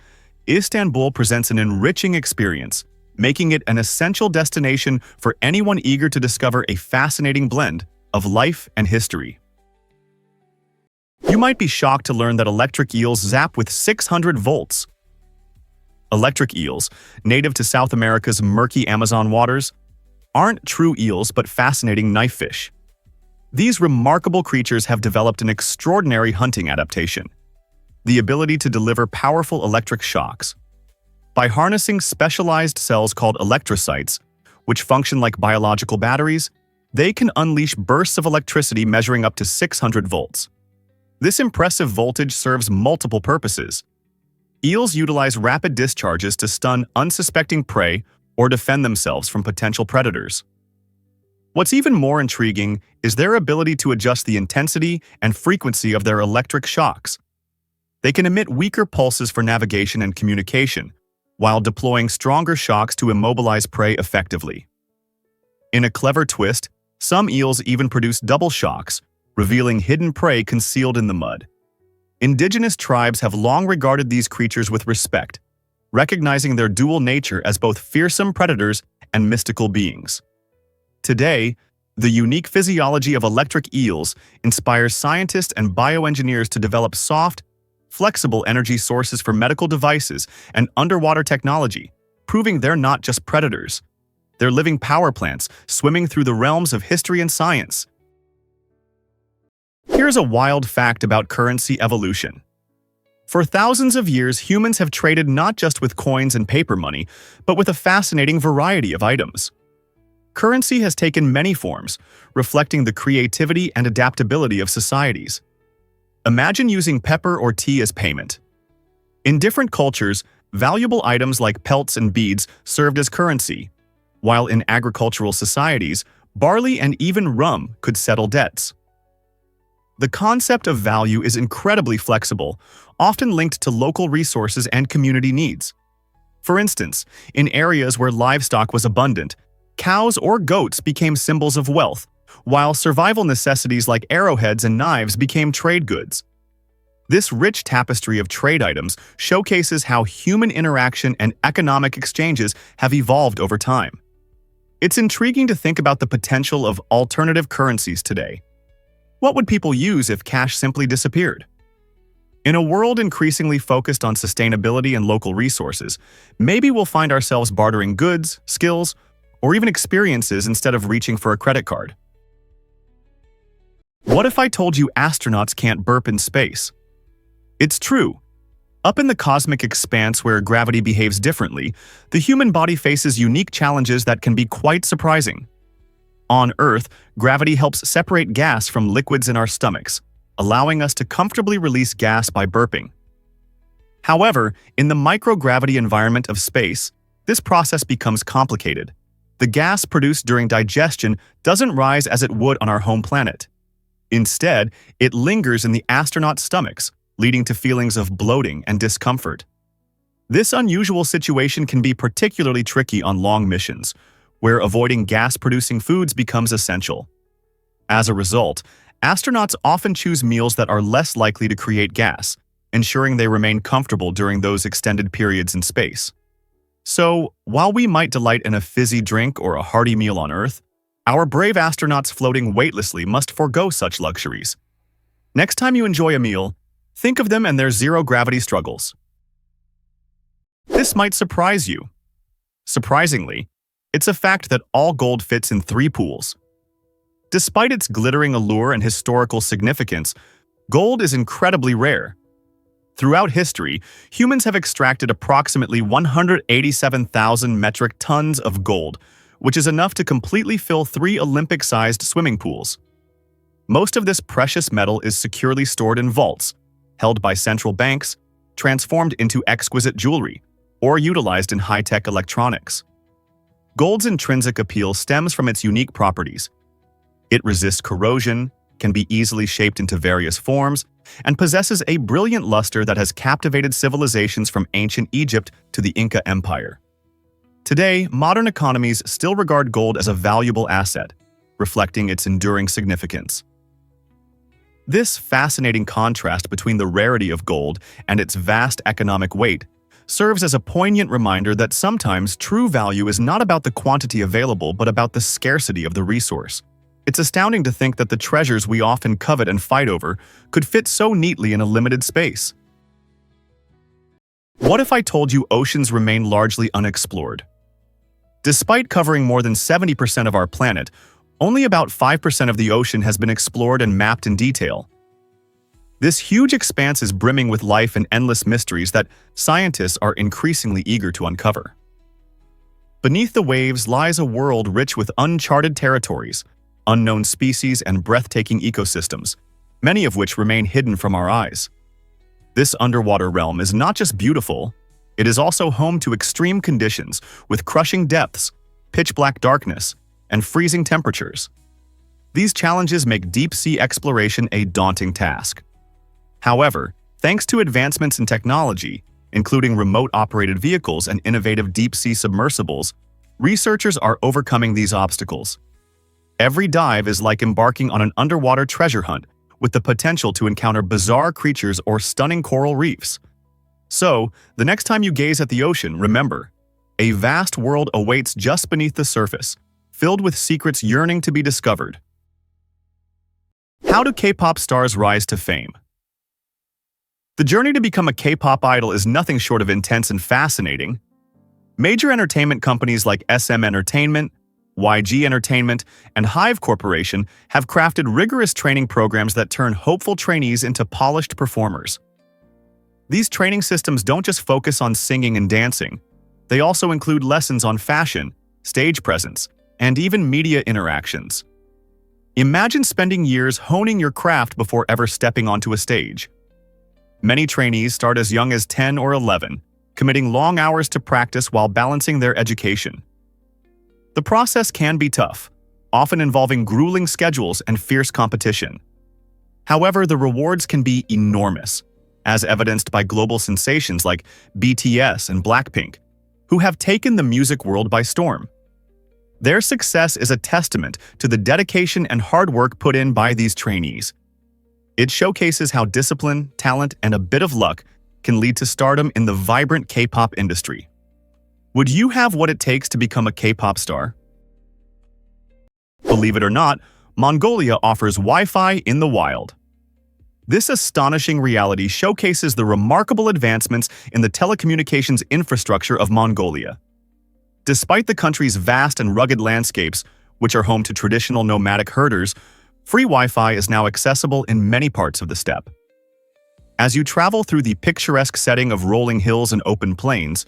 S1: Istanbul presents an enriching experience, making it an essential destination for anyone eager to discover a fascinating blend of life and history. You might be shocked to learn that electric eels zap with 600 volts. Electric eels, native to South America's murky Amazon waters, aren't true eels but fascinating knife fish. These remarkable creatures have developed an extraordinary hunting adaptation, the ability to deliver powerful electric shocks. By harnessing specialized cells called electrocytes, which function like biological batteries, they can unleash bursts of electricity measuring up to 600 volts. This impressive voltage serves multiple purposes. Eels utilize rapid discharges to stun unsuspecting prey or defend themselves from potential predators. What's even more intriguing is their ability to adjust the intensity and frequency of their electric shocks. They can emit weaker pulses for navigation and communication, while deploying stronger shocks to immobilize prey effectively. In a clever twist, some eels even produce double shocks, revealing hidden prey concealed in the mud. Indigenous tribes have long regarded these creatures with respect, recognizing their dual nature as both fearsome predators and mystical beings. Today, the unique physiology of electric eels inspires scientists and bioengineers to develop soft, flexible energy sources for medical devices and underwater technology, proving they're not just predators. They're living power plants swimming through the realms of history and science. Here's a wild fact about currency evolution. For thousands of years, humans have traded not just with coins and paper money, but with a fascinating variety of items. Currency has taken many forms, reflecting the creativity and adaptability of societies. Imagine using pepper or tea as payment. In different cultures, valuable items like pelts and beads served as currency, while in agricultural societies, barley and even rum could settle debts. The concept of value is incredibly flexible, often linked to local resources and community needs. For instance, in areas where livestock was abundant, cows or goats became symbols of wealth, while survival necessities like arrowheads and knives became trade goods. This rich tapestry of trade items showcases how human interaction and economic exchanges have evolved over time. It's intriguing to think about the potential of alternative currencies today. What would people use if cash simply disappeared? In a world increasingly focused on sustainability and local resources, maybe we'll find ourselves bartering goods, skills, or even experiences instead of reaching for a credit card. What if I told you astronauts can't burp in space? It's true. Up in the cosmic expanse where gravity behaves differently, the human body faces unique challenges that can be quite surprising. On Earth, gravity helps separate gas from liquids in our stomachs, allowing us to comfortably release gas by burping. However, in the microgravity environment of space, this process becomes complicated. The gas produced during digestion doesn't rise as it would on our home planet. Instead, it lingers in the astronauts' stomachs, leading to feelings of bloating and discomfort. This unusual situation can be particularly tricky on long missions, where avoiding gas-producing foods becomes essential. As a result, astronauts often choose meals that are less likely to create gas, ensuring they remain comfortable during those extended periods in space. So, while we might delight in a fizzy drink or a hearty meal on Earth, our brave astronauts floating weightlessly must forego such luxuries. Next time you enjoy a meal, think of them and their zero-gravity struggles. This might surprise you. Surprisingly, it's a fact that all gold fits in 3 pools. Despite its glittering allure and historical significance, gold is incredibly rare. Throughout history, humans have extracted approximately 187,000 metric tons of gold, which is enough to completely fill 3 Olympic-sized swimming pools. Most of this precious metal is securely stored in vaults, held by central banks, transformed into exquisite jewelry, or utilized in high-tech electronics. Gold's intrinsic appeal stems from its unique properties. It resists corrosion, can be easily shaped into various forms, and possesses a brilliant luster that has captivated civilizations from ancient Egypt to the Inca Empire. Today, modern economies still regard gold as a valuable asset, reflecting its enduring significance. This fascinating contrast between the rarity of gold and its vast economic weight serves as a poignant reminder that sometimes true value is not about the quantity available but about the scarcity of the resource. It's astounding to think that the treasures we often covet and fight over could fit so neatly in a limited space. What if I told you oceans remain largely unexplored? Despite covering more than 70% of our planet, only about 5% of the ocean has been explored and mapped in detail. This huge expanse is brimming with life and endless mysteries that scientists are increasingly eager to uncover. Beneath the waves lies a world rich with uncharted territories, unknown species, and breathtaking ecosystems, many of which remain hidden from our eyes. This underwater realm is not just beautiful, it is also home to extreme conditions with crushing depths, pitch-black darkness, and freezing temperatures. These challenges make deep-sea exploration a daunting task. However, Thanks to advancements in technology, including remote-operated vehicles and innovative deep-sea submersibles, researchers are overcoming these obstacles. Every dive is like embarking on an underwater treasure hunt, with the potential to encounter bizarre creatures or stunning coral reefs. So, the next time you gaze at the ocean, remember, a vast world awaits just beneath the surface, filled with secrets yearning to be discovered. How do K-pop stars rise to fame? The journey to become a K-pop idol is nothing short of intense and fascinating. Major entertainment companies like SM Entertainment, YG Entertainment, and Hive Corporation have crafted rigorous training programs that turn hopeful trainees into polished performers. These training systems don't just focus on singing and dancing. They also include lessons on fashion, stage presence, and even media interactions. Imagine spending years honing your craft before ever stepping onto a stage. Many trainees start as young as 10 or 11, committing long hours to practice while balancing their education. The process can be tough, often involving grueling schedules and fierce competition. However, the rewards can be enormous, as evidenced by global sensations like BTS and Blackpink, who have taken the music world by storm. Their success is a testament to the dedication and hard work put in by these trainees. It showcases how discipline, talent, and a bit of luck can lead to stardom in the vibrant K-pop industry. Would you have what it takes to become a K-pop star? Believe it or not, Mongolia offers Wi-Fi in the wild. This astonishing reality showcases the remarkable advancements in the telecommunications infrastructure of Mongolia. Despite the country's vast and rugged landscapes, which are home to traditional nomadic herders, free Wi-Fi is now accessible in many parts of the steppe. As you travel through the picturesque setting of rolling hills and open plains,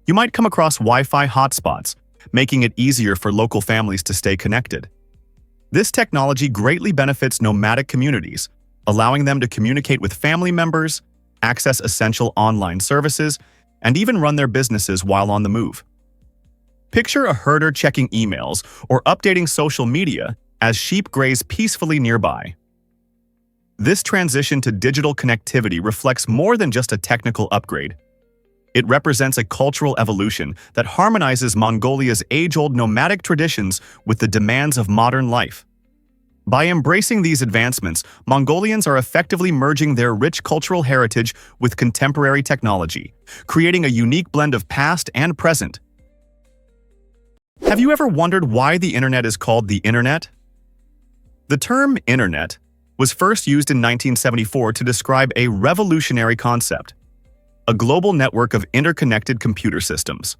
S1: you might come across Wi-Fi hotspots, making it easier for local families to stay connected. This technology greatly benefits nomadic communities, allowing them to communicate with family members, access essential online services, and even run their businesses while on the move. Picture a herder checking emails or updating social media as sheep graze peacefully nearby. This transition to digital connectivity reflects more than just a technical upgrade. It represents a cultural evolution that harmonizes Mongolia's age-old nomadic traditions with the demands of modern life. By embracing these advancements, Mongolians are effectively merging their rich cultural heritage with contemporary technology, creating a unique blend of past and present. Have you ever wondered why the internet is called the internet? The term internet was first used in 1974 to describe a revolutionary concept: a global network of interconnected computer systems.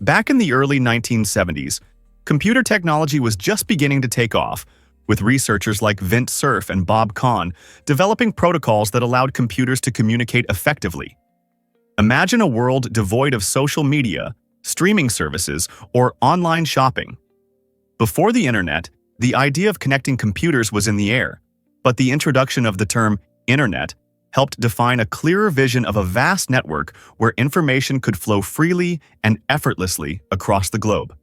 S1: Back in the early 1970s, computer technology was just beginning to take off, with researchers like Vint Cerf and Bob Kahn developing protocols that allowed computers to communicate effectively. Imagine a world devoid of social media, streaming services, or online shopping. Before the internet, the idea of connecting computers was in the air, but the introduction of the term internet helped define a clearer vision of a vast network where information could flow freely and effortlessly across the globe.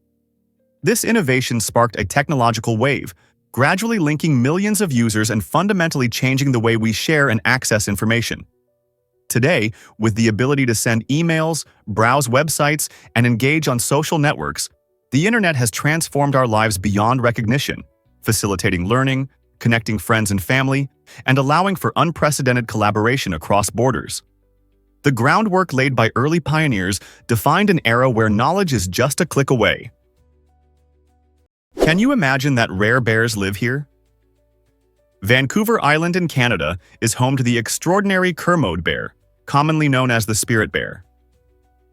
S1: This innovation sparked a technological wave, gradually linking millions of users and fundamentally changing the way we share and access information. Today, with the ability to send emails, browse websites, and engage on social networks, the internet has transformed our lives beyond recognition, facilitating learning, connecting friends and family, and allowing for unprecedented collaboration across borders. The groundwork laid by early pioneers defined an era where knowledge is just a click away. Can you imagine that rare bears live here? Vancouver Island in Canada is home to the extraordinary Kermode bear, commonly known as the spirit bear.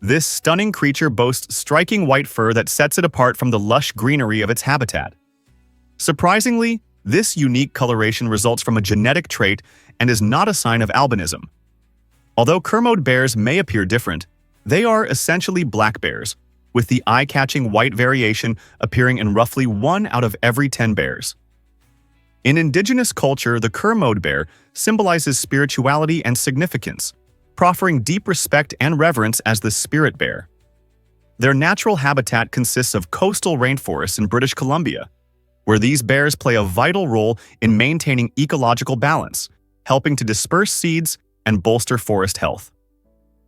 S1: This stunning creature boasts striking white fur that sets it apart from the lush greenery of its habitat. Surprisingly, this unique coloration results from a genetic trait and is not a sign of albinism. Although Kermode bears may appear different, they are essentially black bears, with the eye-catching white variation appearing in roughly 1 out of every 10 bears. In indigenous culture, the Kermode bear symbolizes spirituality and significance, proffering deep respect and reverence as the spirit bear. Their natural habitat consists of coastal rainforests in British Columbia, where these bears play a vital role in maintaining ecological balance, helping to disperse seeds and bolster forest health.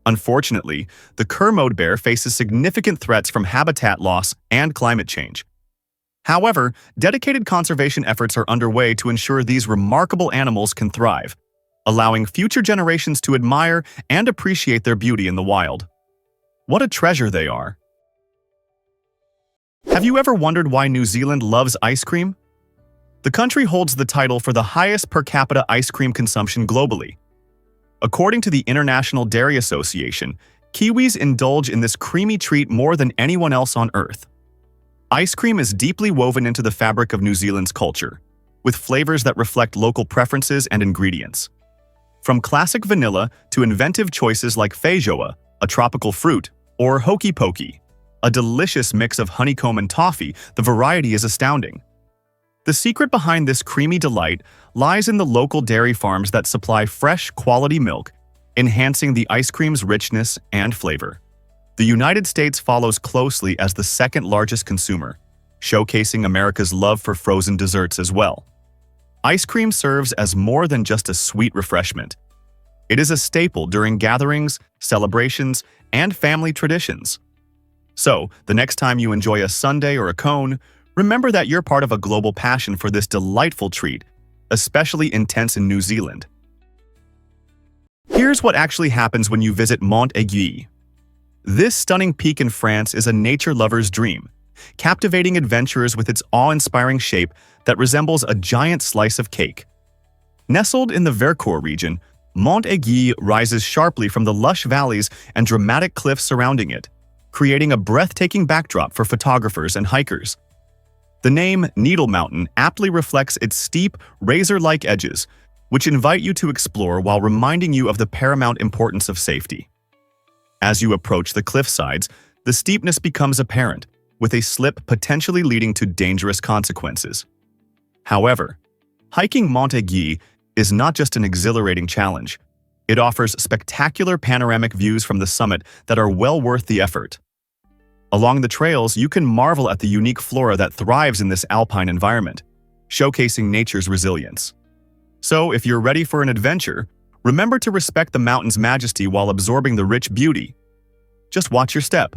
S1: Unfortunately, the Kermode bear faces significant threats from habitat loss and climate change. However, dedicated conservation efforts are underway to ensure these remarkable animals can thrive, allowing future generations to admire and appreciate their beauty in the wild. What a treasure they are! Have you ever wondered why New Zealand loves ice cream? The country holds the title for the highest per capita ice cream consumption globally. According to the International Dairy Association, Kiwis indulge in this creamy treat more than anyone else on Earth. Ice cream is deeply woven into the fabric of New Zealand's culture, with flavors that reflect local preferences and ingredients. From classic vanilla to inventive choices like feijoa, a tropical fruit, or hokey pokey, a delicious mix of honeycomb and toffee, the variety is astounding. The secret behind this creamy delight lies in the local dairy farms that supply fresh, quality milk, enhancing the ice cream's richness and flavor. The United States follows closely as the second-largest consumer, showcasing America's love for frozen desserts as well. Ice cream serves as more than just a sweet refreshment. It is a staple during gatherings, celebrations, and family traditions. So, the next time you enjoy a sundae or a cone, remember that you're part of a global passion for this delightful treat, especially intense in New Zealand. Here's what actually happens when you visit Mont Aiguille. This stunning peak in France is a nature lover's dream, captivating adventurers with its awe-inspiring shape that resembles a giant slice of cake. Nestled in the Vercors region, Mont Aiguille rises sharply from the lush valleys and dramatic cliffs surrounding it, creating a breathtaking backdrop for photographers and hikers. The name Needle Mountain aptly reflects its steep, razor-like edges, which invite you to explore while reminding you of the paramount importance of safety. As you approach the cliff sides, the steepness becomes apparent, with a slip potentially leading to dangerous consequences. However, hiking Mont Aiguille is not just an exhilarating challenge. It offers spectacular panoramic views from the summit that are well worth the effort. Along the trails, you can marvel at the unique flora that thrives in this alpine environment, showcasing nature's resilience. So, if you're ready for an adventure, remember to respect the mountain's majesty while absorbing the rich beauty. Just watch your step.